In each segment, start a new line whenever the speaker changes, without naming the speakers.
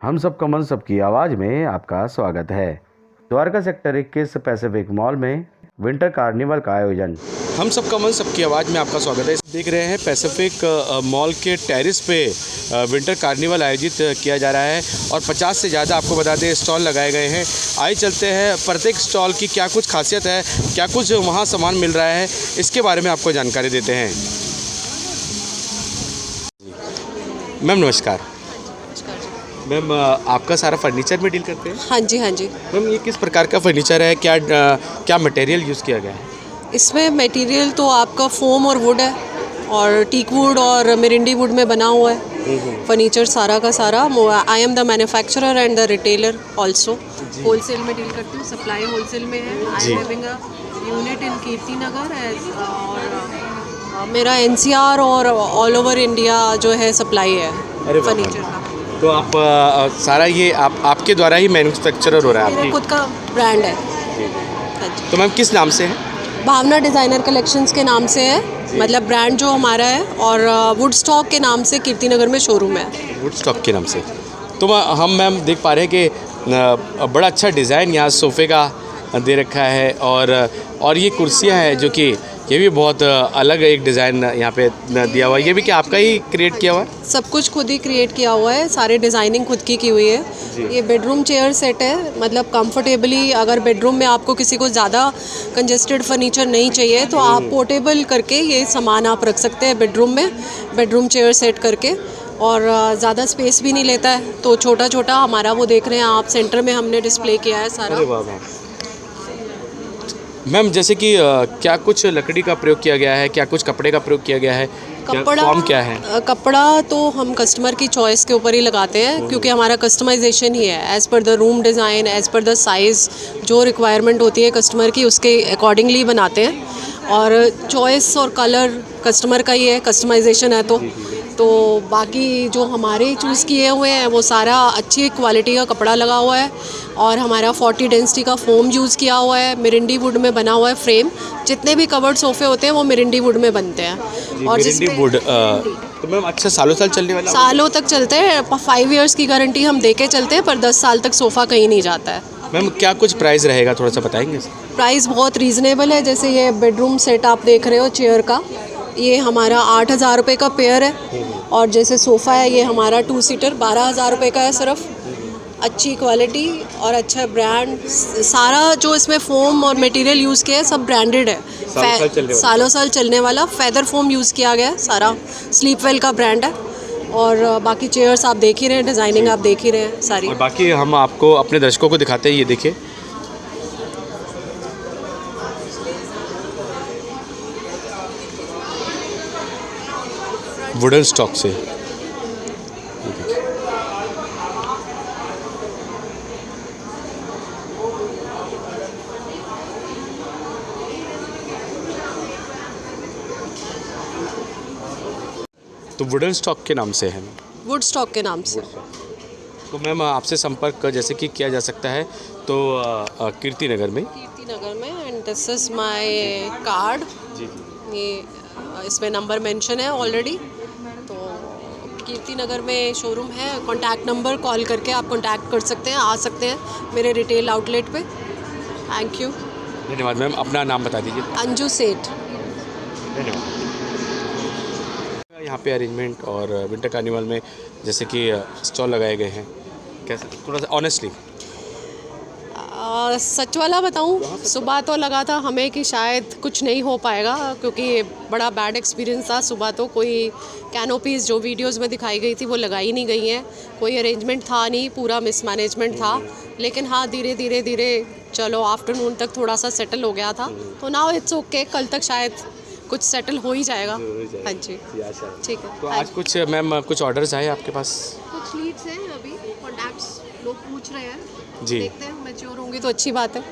हम सबका मन सबकी आवाज़ में आपका स्वागत है। द्वारका सेक्टर 21 पैसिफिक मॉल में विंटर कार्निवल का आयोजन।
हम सबका मन सबकी आवाज़ में आपका स्वागत है। देख रहे हैं पैसिफिक मॉल के टेरिस पे विंटर कार्निवल आयोजित किया जा रहा है और 50 से ज़्यादा आपको बता दें स्टॉल लगाए गए हैं। आइए चलते हैं प्रत्येक स्टॉल की क्या कुछ खासियत है, क्या कुछ वहाँ सामान मिल रहा है, इसके बारे में आपको जानकारी देते हैं। मैम नमस्कार। मैम आपका सारा फर्नीचर में डील करते हैं?
हाँ जी, हाँ जी।
मैम ये किस प्रकार का फर्नीचर है, क्या मटेरियल यूज़ किया गया है?
इसमें मटेरियल तो आपका फोम और वुड है और टीक वुड और मिरिंडी वुड में बना हुआ है फर्नीचर सारा का सारा। I am the manufacturer and the retailer also. Wholesale में डील करती हूँ, सप्लाई होलसेल में है। I am having a unit in Kirti Nagar और मेरा NCR और ऑल ओवर इंडिया जो है सप्लाई है फर्नीचर का।
तो आप सारा ये आपके द्वारा ही मैन्युफैक्चरर हो रहा है?
मेरा खुद का ब्रांड है। हाँ जी।
तो मैम किस नाम से है?
भावना डिज़ाइनर कलेक्शंस के नाम से है, मतलब ब्रांड जो हमारा है, और वुड स्टॉक के नाम से कीर्ति नगर में शोरूम है।
वुड स्टॉक के नाम से। तो हम मैम देख पा रहे हैं कि बड़ा अच्छा डिज़ाइन यहाँ सोफ़े का दे रखा है और ये कुर्सियाँ हैं जो कि ये भी बहुत अलग एक डिज़ाइन यहाँ पे दिया हुआ है। ये भी क्या आपका ही क्रिएट किया हुआ है?
सब कुछ खुद ही क्रिएट किया हुआ है, सारे डिज़ाइनिंग खुद की हुई है। ये बेडरूम चेयर सेट है, मतलब कंफर्टेबली अगर बेडरूम में आपको किसी को ज़्यादा कंजेस्टेड फर्नीचर नहीं चाहिए तो आप पोर्टेबल करके ये सामान आप रख सकते हैं बेडरूम में, बेडरूम चेयर सेट करके। और ज़्यादा स्पेस भी नहीं लेता है, तो छोटा छोटा हमारा वो देख रहे हैं आप, सेंटर में हमने डिस्प्ले किया है सारा।
मैम जैसे कि क्या कुछ लकड़ी का प्रयोग किया गया है, क्या कुछ कपड़े का प्रयोग किया गया है, फॉर्म क्या है?
कपड़ा तो हम कस्टमर की चॉइस के ऊपर ही लगाते हैं, क्योंकि हमारा कस्टमाइजेशन ही है। As per the room design, as per the size, जो रिक्वायरमेंट होती है कस्टमर की उसके अकॉर्डिंगली बनाते हैं। और चॉइस और कलर कस्टमर का ही है, कस्टमाइजेशन है तो बाकी जो हमारे चूज़ किए हुए हैं वो सारा अच्छी क्वालिटी का कपड़ा लगा हुआ है और हमारा 40 डेंसिटी का फोम यूज़ किया हुआ है। मिरिंडी वुड में बना हुआ है फ्रेम। जितने भी कवर्ड सोफ़े होते हैं वो मिरिंडी वुड में बनते हैं। और
मिरिंडी वुड तो मैम अच्छा सालों साल चलने वाला?
सालों तक चलते हैं, 5 इयर्स की गारंटी हम दे के चलते हैं, पर 10 साल तक सोफ़ा कहीं नहीं जाता है।
मैम क्या कुछ प्राइस रहेगा, थोड़ा सा बताएंगे?
प्राइस बहुत रीज़नेबल है। जैसे ये बेडरूम सेट आप देख रहे हो चेयर का, ये हमारा 8,000 रुपये का पेयर है। और जैसे सोफ़ा है ये हमारा 2 सीटर 12,000 रुपये का है सिर्फ। अच्छी क्वालिटी और अच्छा ब्रांड, सारा जो इसमें फोम और मटेरियल यूज़ किया है सब ब्रांडेड है, सालों साल चलने वाला। फेदर फोम यूज़ किया गया है सारा, स्लीपवेल का ब्रांड है। और बाकी चेयर्स आप देख ही रहे हैं, डिज़ाइनिंग आप देख ही रहे हैं सारी।
और बाकी हम आपको अपने दर्शकों को दिखाते हैं, ये देखिए वुडन स्टॉक से। तो वुडन स्टॉक के नाम से है?
वुड स्टॉक के नाम से।
तो मैम आपसे संपर्क जैसे कि किया जा सकता है तो कीर्ति नगर में?
कीर्ति नगर में। And this is my card. ये इसमें नंबर मेंशन है ऑलरेडी। तो कीर्ति नगर में शोरूम है। कॉन्टैक्ट नंबर कॉल करके आप कॉन्टैक्ट कर सकते हैं, आ सकते हैं मेरे रिटेल आउटलेट पे। Thank you.
धन्यवाद मैम। अपना नाम बता दीजिए।
अंजू सेठ।
धन्यवाद। यहाँ पे अरेंजमेंट और विंटर कार्निवल में जैसे कि स्टॉल लगाए गए हैं, कैसे थोड़ा सा ऑनेस्टली?
सच वाला बताऊं, सुबह तो लगा था हमें कि शायद कुछ नहीं हो पाएगा, क्योंकि बड़ा बैड एक्सपीरियंस था। सुबह तो कोई कैनोपीज़ जो वीडियोस में दिखाई गई थी वो लगाई नहीं गई हैं, कोई अरेंजमेंट था नहीं, पूरा मिसमैनेजमेंट था। लेकिन हाँ, धीरे धीरे चलो आफ्टरनून तक थोड़ा सा सेटल हो गया था, तो नाउ इट्स ओके। कल तक शायद कुछ सेटल हो ही जाएगा। हाँ जी, ठीक है।
तो आज कुछ मैम कुछ ऑर्डर्स आए आपके पास?
कुछ लीड्स हैं, अभी कॉन्टैक्ट्स लोग पूछ रहे हैं
जी।
देखते हैं, मैच्योर होंगी तो अच्छी बात है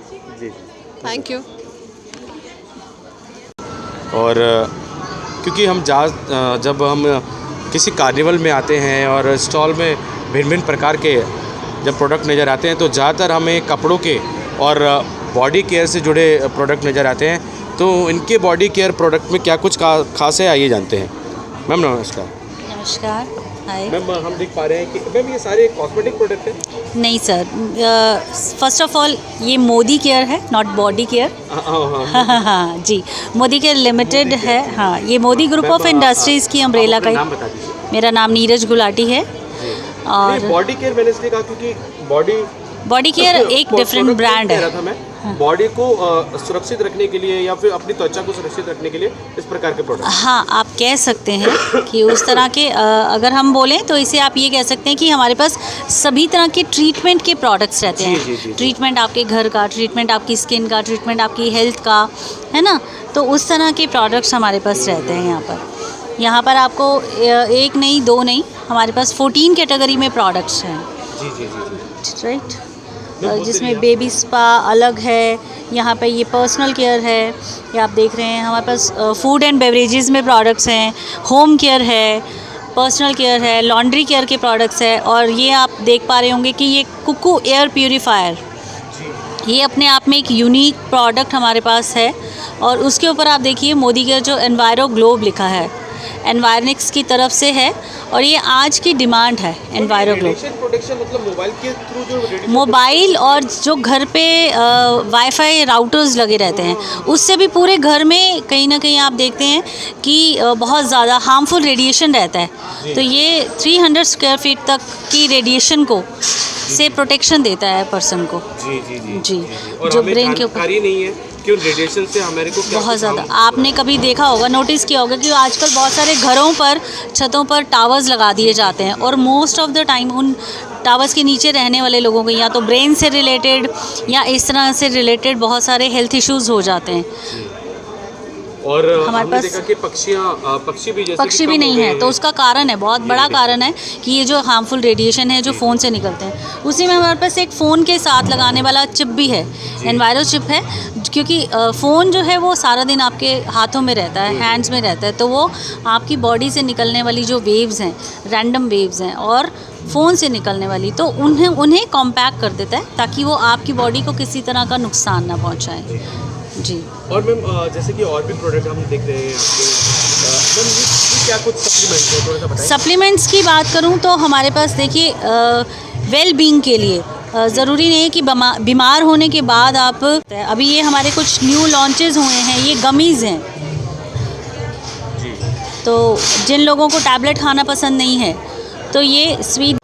जी।
Thank you.
और क्योंकि हम जब हम किसी कार्निवल में आते हैं और स्टॉल में भिन्न भिन्न प्रकार के जब प्रोडक्ट नज़र आते हैं तो ज़्यादातर हमें कपड़ों के और बॉडी केयर से जुड़े प्रोडक्ट नज़र आते हैं। तो इनके बॉडी केयर प्रोडक्ट में क्या कुछ खास है, आइए जानते हैं। मैम नमस्कार।
नमस्कार। हाय।
मैम हम देख पा रहे हैं कि मैम ये सारे कॉस्मेटिक प्रोडक्ट हैं।
नहीं सर, फर्स्ट ऑफ ऑल ये मोदी केयर है, नॉट बॉडी केयर। हाँ जी, मोदी केयर लिमिटेड है। हाँ, ये मोदी ग्रुप ऑफ इंडस्ट्रीज़ की अम्ब्रेला का।
नाम बता दीजिए।
मेरा नाम नीरज गुलाटी है। और
बॉडी केयर मैंने इसलिए कहा क्योंकि
बॉडी केयर एक डिफरेंट ब्रांड है।
था मैं बॉडी को सुरक्षित रखने के लिए या फिर अपनी त्वचा को सुरक्षित रखने के लिए इस प्रकार के प्रोडक्ट।
हाँ, आप कह सकते हैं कि उस तरह के अगर हम बोलें तो इसे आप ये कह सकते हैं कि हमारे पास सभी तरह के ट्रीटमेंट के प्रोडक्ट्स रहते हैं। ट्रीटमेंट आपके घर का, ट्रीटमेंट आपकी स्किन का, ट्रीटमेंट आपकी हेल्थ का, है ना। तो उस तरह के प्रोडक्ट्स हमारे पास रहते हैं यहाँ पर आपको एक नहीं, दो नहीं, हमारे पास 14 कैटेगरी में प्रोडक्ट्स हैं। राइट, जिसमें बेबी स्पा अलग है, यहाँ पे ये पर्सनल केयर है, ये आप देख रहे हैं। हमारे पास फूड एंड बेवरेजेस में प्रोडक्ट्स हैं, होम केयर है, पर्सनल केयर है, लॉन्ड्री केयर के प्रोडक्ट्स है। और ये आप देख पा रहे होंगे कि ये कुकू एयर प्यूरीफायर, ये अपने आप में एक यूनिक प्रोडक्ट हमारे पास है। और उसके ऊपर आप देखिए मोदी केयर जो एनवायरो ग्लोब लिखा है, एनवायरनिक्स की तरफ से है और ये आज की डिमांड है। एनवायरो ग्लोब
प्रोटेक्शन मतलब मोबाइल के थ्रू जो
मोबाइल और जो घर पे वाईफाई राउटर्स लगे रहते हैं, उससे भी पूरे घर में कहीं ना कहीं आप देखते हैं कि बहुत ज़्यादा हार्मफुल रेडिएशन रहता है। तो ये 300 स्क्वायर फीट तक की रेडिएशन को से प्रोटेक्शन देता है पर्सन को। जी।
और
जो
हमें
ब्रेन के ऊपर
जानकारी नहीं है कि रेडिएशन से हमारे को क्या
बहुत ज़्यादा, आपने कभी देखा होगा, नोटिस किया होगा कि आजकल बहुत सारे घरों पर छतों पर टावर्स लगा दिए जाते हैं और मोस्ट ऑफ द टाइम उन टावर्स के नीचे रहने वाले लोगों को या तो ब्रेन से रिलेटेड या इस तरह से रिलेटेड बहुत सारे हेल्थ इश्यूज़ हो जाते हैं।
और
हमारे पास
देखा कि पक्षी
भी नहीं है, तो उसका कारण है, बहुत बड़ा कारण है कि ये जो हार्मफुल रेडिएशन है जो फ़ोन से निकलते हैं। उसी में हमारे पास एक फ़ोन के साथ लगाने वाला चिप भी है, एनवायरो चिप है, क्योंकि फ़ोन जो है वो सारा दिन आपके हाथों में रहता है, हैंड्स में रहता है, तो वो आपकी बॉडी से निकलने वाली जो वेव्स हैं, रैंडम वेव्स हैं और फ़ोन से निकलने वाली, तो उन्हें कॉम्पैक्ट कर देता है ताकि वो आपकी बॉडी को किसी तरह का नुकसान ना पहुँचाए। जी।
और मैम जैसे कि और भी प्रोडक्ट हम देख रहे हैं आपके, मैम ये क्या कुछ सप्लीमेंट्स है, थोड़ा सा बताएं।
सप्लीमेंट्स की बात करूं तो हमारे पास देखिए वेल बीइंग के लिए ज़रूरी नहीं है कि बीमार होने के बाद आप, अभी ये हमारे कुछ न्यू लॉन्चेस हुए हैं, ये गमीज़ हैं। तो जिन लोगों को टैबलेट खाना पसंद नहीं है तो ये स्वीट,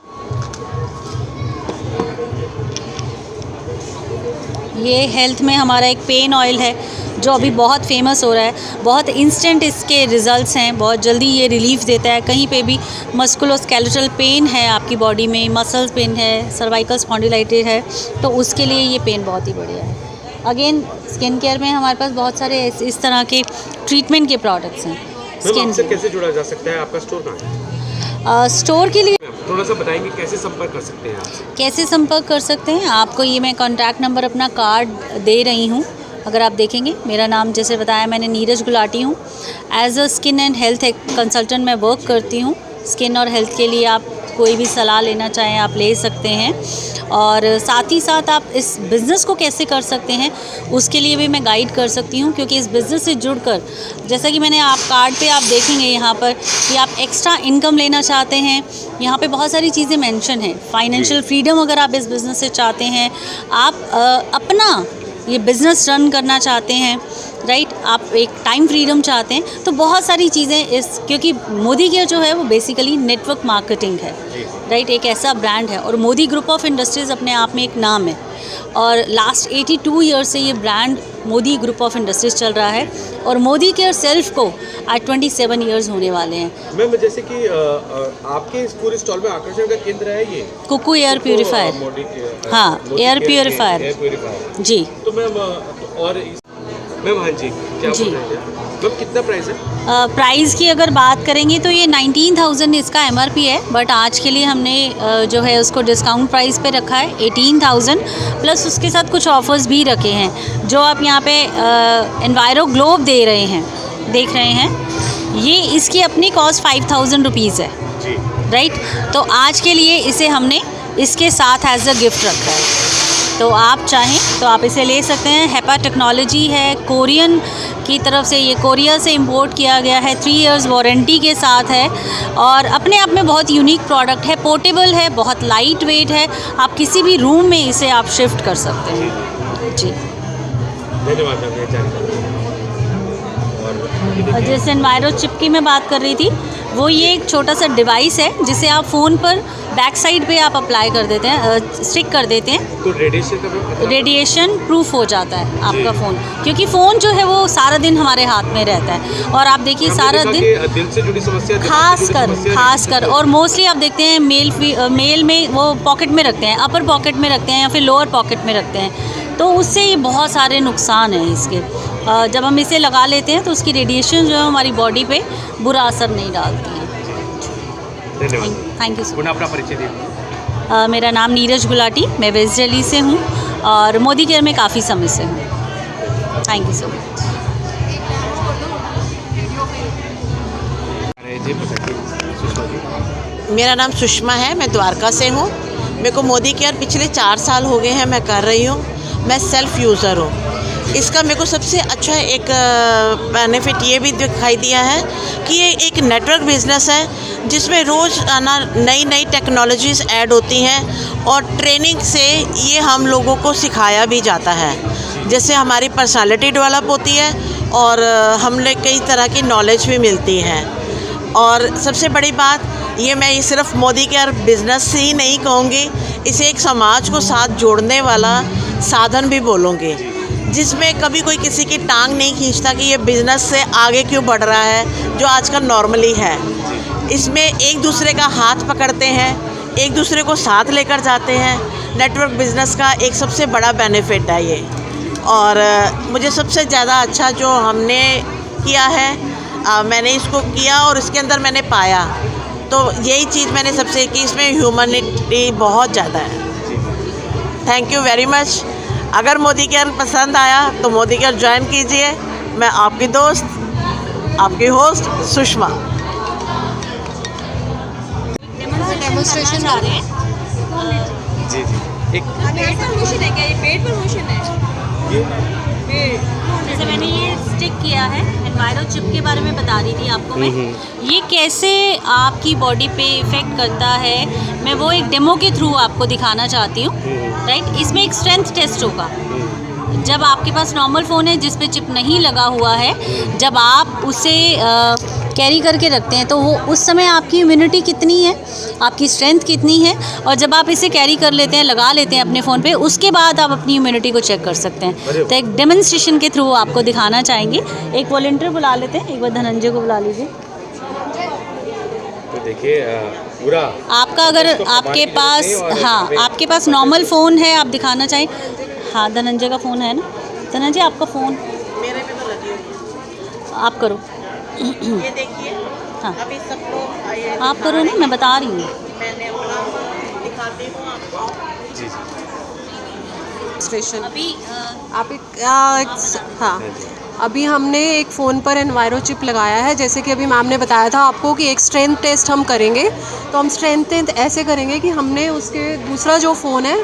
ये हेल्थ में हमारा एक पेन ऑयल है जो अभी बहुत फेमस हो रहा है, बहुत इंस्टेंट इसके रिज़ल्ट्स हैं, बहुत जल्दी ये रिलीफ देता है। कहीं पे भी मस्कुलोस्केलेटल पेन है आपकी बॉडी में, मसल्स पेन है, सर्वाइकल स्पॉन्डिलाइटिस है, तो उसके लिए ये पेन बहुत ही बढ़िया है। अगेन स्किन केयर में हमारे पास बहुत सारे इस तरह के ट्रीटमेंट के प्रोडक्ट्स हैं।
स्किन से कैसे जुड़ा जा सकता है, आपका स्टोर कहाँ है?
स्टोर के लिए
थोड़ा सा बताएंगे कैसे संपर्क कर सकते हैं आपसे?
कैसे संपर्क कर सकते हैं, आपको ये मैं कॉन्टैक्ट नंबर अपना कार्ड दे रही हूँ, अगर आप देखेंगे। मेरा नाम जैसे बताया मैंने नीरज गुलाटी हूँ। As a skin and health consultant मैं वर्क करती हूँ। स्किन और हेल्थ के लिए आप कोई भी सलाह लेना चाहें आप ले सकते हैं, और साथ ही साथ आप इस बिज़नेस को कैसे कर सकते हैं उसके लिए भी मैं गाइड कर सकती हूँ, क्योंकि इस बिज़नेस से जुड़कर जैसा कि मैंने आप कार्ड पे आप देखेंगे यहाँ पर कि आप एक्स्ट्रा इनकम लेना चाहते हैं, यहाँ पे बहुत सारी चीज़ें मेंशन हैं। फाइनेंशियल फ्रीडम अगर आप इस बिज़नेस से चाहते हैं, आप अपना ये बिज़नेस रन करना चाहते हैं, राइट, आप एक टाइम फ्रीडम चाहते हैं, तो बहुत सारी चीज़ें इस, क्योंकि मोदी केयर जो है वो बेसिकली नेटवर्क मार्केटिंग है, राइट, एक ऐसा ब्रांड है और मोदी ग्रुप ऑफ इंडस्ट्रीज़ अपने आप में एक नाम है। और लास्ट 82 ईयर्स से ये brand Modi group of industries चल रहा है और मोदी केयर सेल्फ को आज 27 ईयर्स होने वाले हैं।
मैम जैसे कि आपके इस पूरे स्टॉल में आकर्षण का केंद्र है ये
कुकू एयर प्यूरीफायर। हाँ, एयर प्यूरीफायर जी।
तो मैम और मैम हाँ जी, क्या
जी,
मैम कितना प्राइस है?
प्राइस की अगर बात करेंगे तो ये 19,000 इसका MRP है, बट आज के लिए हमने जो है उसको डिस्काउंट प्राइस पे रखा है 18,000, प्लस उसके साथ कुछ ऑफर्स भी रखे हैं। जो आप यहाँ पे एनवायरो ग्लोब दे रहे हैं, देख रहे हैं, ये इसकी अपनी कॉस्ट 5,000 रुपीज़ है, राइट। तो आज के लिए इसे हमने इसके साथ एज अ गिफ्ट रखा है। तो आप चाहें तो आप इसे ले सकते हैं। हेपा टेक्नोलॉजी है, कोरियन की तरफ से, ये कोरिया से इंपोर्ट किया गया है, 3 इयर्स वारंटी के साथ है और अपने आप में बहुत यूनिक प्रोडक्ट है, पोर्टेबल है, बहुत लाइट वेट है, आप किसी भी रूम में इसे आप शिफ्ट कर सकते हैं। जी
धन्यवाद आपने जानकारी।
और जिस एनवायरो चिप की मैं बात कर रही थी, वो ये एक छोटा सा डिवाइस है जिसे आप फ़ोन पर बैक साइड पे आप अप्लाई कर देते हैं, स्टिक कर देते हैं,
तो रेडिएशन का
रेडिएशन प्रूफ हो जाता है आपका फ़ोन, क्योंकि फ़ोन जो है वो सारा दिन हमारे हाथ में रहता है और आप देखिए सारा दिन
दिल से जुड़ी समस्या,
खास कर और मोस्टली आप देखते हैं मेल में वो पॉकेट में रखते हैं, अपर पॉकेट में रखते हैं या फिर लोअर पॉकेट में रखते हैं, तो उससे ये बहुत सारे नुकसान हैं इसके। जब हम इसे लगा लेते हैं तो उसकी रेडिएशन जो है हमारी बॉडी पे बुरा असर नहीं डालती है। Thank you so much.
अपना परिचय दीजिए।
मेरा नाम नीरज गुलाटी, मैं वेस्ट दिल्ली से हूँ और मोदी केयर में काफ़ी समय से हूँ। Thank you so much.
जी बताइए सुषमा जी।
मेरा नाम सुषमा है, मैं द्वारका से हूँ। मेरे को मोदी केयर पिछले 4 साल हो गए हैं मैं कर रही हूँ। मैं सेल्फ़ यूज़र हूँ। इसका मेरे को सबसे अच्छा एक बेनिफिट ये भी दिखाई दिया है कि ये एक नेटवर्क बिज़नेस है जिसमें रोज़ आना नई टेक्नोलॉजीज़ ऐड होती हैं और ट्रेनिंग से ये हम लोगों को सिखाया भी जाता है। जैसे हमारी पर्सनालिटी डेवलप होती है और हमने कई तरह की नॉलेज भी मिलती है। और सबसे बड़ी बात ये, मैं ये सिर्फ मोदी केयर बिज़नेस ही नहीं कहूँगी, इसे एक समाज को साथ जोड़ने वाला साधन भी बोलूँगी, जिसमें कभी कोई किसी की टांग नहीं खींचता कि ये बिज़नेस से आगे क्यों बढ़ रहा है, जो आजकल नॉर्मली है। इसमें एक दूसरे का हाथ पकड़ते हैं, एक दूसरे को साथ लेकर जाते हैं। नेटवर्क बिज़नेस का एक सबसे बड़ा बेनिफिट है ये। और मुझे सबसे ज़्यादा अच्छा जो हमने किया है, मैंने इसको किया और इसके अंदर मैंने पाया, तो यही चीज़ मैंने सबसे की, इसमें ह्यूमैनिटी बहुत ज़्यादा है। Thank you very much. अगर मोदी केयर पसंद आया तो मोदी केयर ज्वाइन कीजिए। मैं आपकी दोस्त, आपकी होस्ट सुषमा।
डेमोन्स्ट्रेशन आ रहे हैं।
जी एक
पेट पर मोशन है क्या? ये पेट पर मोशन है। जैसे मैंने ये स्टिक किया है, एनवायरो चिप के बारे में बता रही थी आपको मैं, ये कैसे आपकी बॉडी पे इफ़ेक्ट करता है, मैं वो एक डेमो के थ्रू आपको दिखाना चाहती हूँ। राइट, इसमें एक स्ट्रेंथ टेस्ट होगा। जब आपके पास नॉर्मल फ़ोन है जिस पे चिप नहीं लगा हुआ है, जब आप उसे कैरी करके रखते हैं तो वो उस समय आपकी इम्यूनिटी कितनी है, आपकी स्ट्रेंथ कितनी है, और जब आप इसे कैरी कर लेते हैं, लगा लेते हैं अपने फ़ोन पे, उसके बाद आप अपनी इम्यूनिटी को चेक कर सकते हैं। तो एक डेमोन्स्ट्रेशन के थ्रू आपको दिखाना चाहेंगे। एक वॉलंटियर बुला लेते हैं, एक बार धनंजय को बुला लीजिए।
तो देखिए पूरा
आपका अगर आपके पास, हाँ आपके पास नॉर्मल फ़ोन है, आप दिखाना चाहें। हाँ धनंजय का फ़ोन है ना, धनंजय आपका फ़ोन
मेरे पे तो लगी हुई
आप करो।
ये देखिए।
हाँ
अभी सब लोग
आप करो ना, मैं बता रही हूँ।
मैंने अपना दिखाती हूँ आपको।
जी
स्टेशन
अभी
आप हाँ, अभी हमने एक फ़ोन पर एनवायरो चिप लगाया है। जैसे कि अभी मैम ने बताया था आपको कि एक स्ट्रेंथ टेस्ट हम करेंगे, तो हम स्ट्रेंथ टेस्ट ऐसे करेंगे कि हमने उसके दूसरा जो फ़ोन है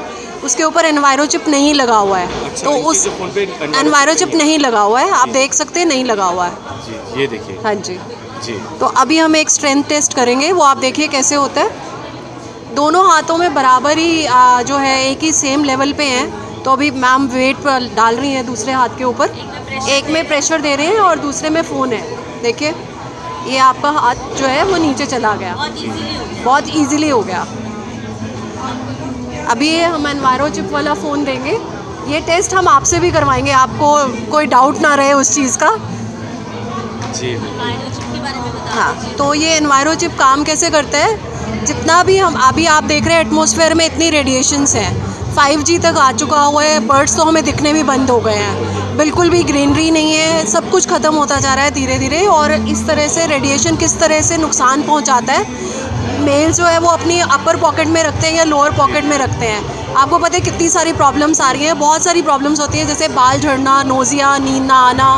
उसके ऊपर एनवायरो चिप नहीं लगा हुआ है।
अच्छा,
तो उस एनवायरो चिप नहीं लगा हुआ है, आप देख सकते हैं नहीं लगा हुआ है।
जी, ये देखिए।
हाँ जी।
जी
तो अभी हम एक स्ट्रेंथ टेस्ट करेंगे, वो आप देखिए कैसे होता है। दोनों हाथों में बराबर ही जो है एक ही सेम लेवल पे हैं। तो अभी मैम वेट पर डाल रही हैं दूसरे हाथ के ऊपर, एक में प्रेशर दे रहे हैं और दूसरे में फ़ोन है। देखिए ये आपका हाथ जो है वो नीचे चला गया, बहुत इजीली हो गया। अभी ये हम एनवायरो चिप वाला फ़ोन देंगे। ये टेस्ट हम आपसे भी करवाएंगे, आपको कोई डाउट ना रहे उस चीज़ का।
जी
हाँ, तो ये एनवायरो चिप काम कैसे करता है, जितना भी हम अभी आप देख रहे हैं एटमॉस्फेयर में इतनी रेडिएशंस हैं, 5G तक आ चुका हुआ है, बर्ड्स तो हमें दिखने भी बंद हो गए हैं, बिल्कुल भी ग्रीनरी नहीं है, सब कुछ ख़त्म होता जा रहा है धीरे धीरे। और इस तरह से रेडिएशन किस तरह से नुकसान पहुंचाता है, मेल जो है वो अपनी अपर पॉकेट में रखते हैं या लोअर पॉकेट में रखते हैं। आपको पता है कितनी सारी प्रॉब्लम्स आ रही हैं, बहुत सारी प्रॉब्लम्स होती हैं, जैसे बाल झड़ना, नोज़िया, नींद ना आना,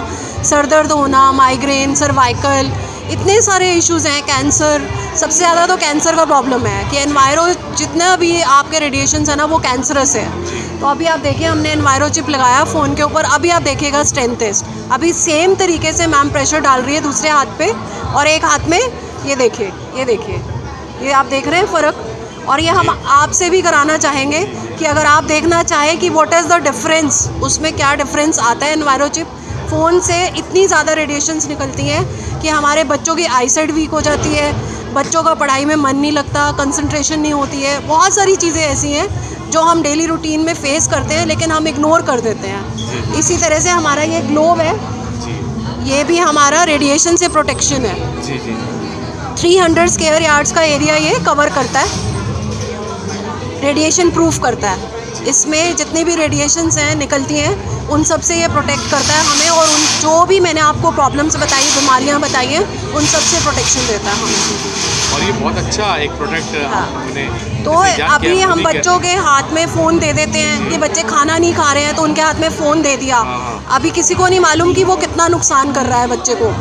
सर दर्द होना, माइग्रेन, सर्वाइकल, इतने सारे इश्यूज़ हैं, कैंसर, सबसे ज़्यादा तो कैंसर का प्रॉब्लम है कि एनवायरो जितना भी आपके रेडिएशंस है ना वो कैंसरस है। तो अभी आप देखिए हमने एनवायरो चिप लगाया फ़ोन के ऊपर, अभी आप देखिएगा स्ट्रेंथ टेस्ट, अभी सेम तरीके से मैम प्रेशर डाल रही है दूसरे हाथ पे और एक हाथ में, ये देखिए ये आप देख रहे हैं फ़र्क। और ये हम आपसे भी कराना चाहेंगे कि अगर आप देखना चाहें कि व्हाट इज़ द डिफरेंस, उसमें क्या डिफरेंस आता है एनवायरो चिप फ़ोन से, इतनी ज़्यादा रेडिएशंस निकलती हैं कि हमारे बच्चों की आईसाइट वीक हो जाती है, बच्चों का पढ़ाई में मन नहीं लगता, कंसंट्रेशन नहीं होती है, बहुत सारी चीज़ें ऐसी हैं जो हम डेली रूटीन में फेस करते हैं लेकिन हम इग्नोर कर देते हैं। इसी तरह से हमारा ये ग्लोब है, ये भी हमारा रेडिएशन से प्रोटेक्शन है। 300 स्क्वायर यार्ड्स का एरिया ये कवर करता है, रेडिएशन प्रूफ करता है। इसमें जितनी भी रेडिएशंस हैं निकलती हैं उन सब से ये प्रोटेक्ट करता है हमें, और उन जो भी मैंने आपको प्रॉब्लम्स बताई, बीमारियां बताई हैं, उन सब से प्रोटेक्शन देता है हमें।
और ये बहुत अच्छा एक प्रोडक्ट हमने
तो अभी हम बच्चों के हाथ में फ़ोन दे देते हैं कि बच्चे खाना नहीं खा रहे हैं तो उनके हाथ में फ़ोन दे दिया। अभी किसी को नहीं मालूम कि वो कितना नुकसान कर रहा है बच्चे को।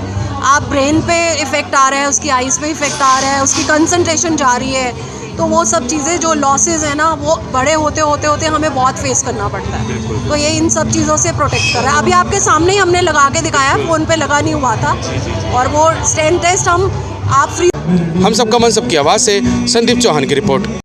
आप ब्रेन पे इफ़ेक्ट आ रहा है, उसकी आइज़ पे इफ़ेक्ट आ रहा है, उसकी कंसंट्रेशन जा रही है। तो वो सब चीज़ें जो लॉसेस है ना वो बड़े होते होते हमें बहुत फेस करना पड़ता है। तो ये इन सब चीज़ों से प्रोटेक्ट कर रहा है। अभी आपके सामने ही हमने लगा के दिखाया, फ़ोन पे लगा नहीं हुआ था, और वो स्ट्रेंथ टेस्ट हम आप फ्री।
हम सबका मन सबकी आवाज़ से संदीप चौहान की रिपोर्ट।